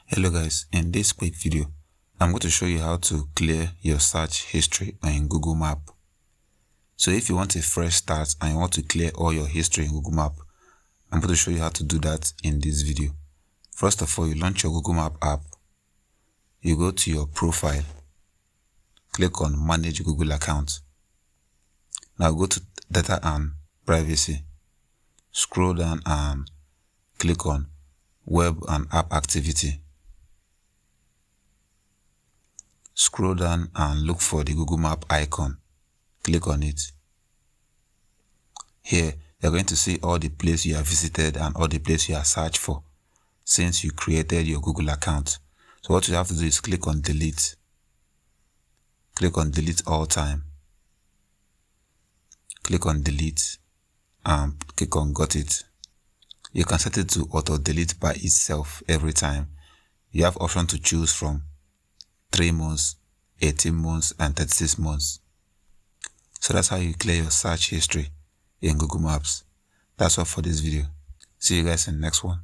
Hello guys, in this quick video, I'm going to show you how to clear your search history on Google Map. So if you want a fresh start and you want to clear all your history in Google Map, I'm going to show you how to do that in this video. First of all, you launch your Google Map app. You go to your profile. Click on Manage Google Account. Now go to Data and Privacy. Scroll down and click on Web and App Activity. Scroll down and look for the Google Map icon. Click on it. Here, you're going to see all the places you have visited and all the places you have searched for since you created your Google account. So what you have to do is click on Delete. Click on Delete all time. Click on Delete and click on Got it. You can set it to auto delete by itself every time. You have option to choose from 3 months, 18 months, and 36 months. So that's how you clear your search history in Google Maps. That's all for this video. See you guys in the next one.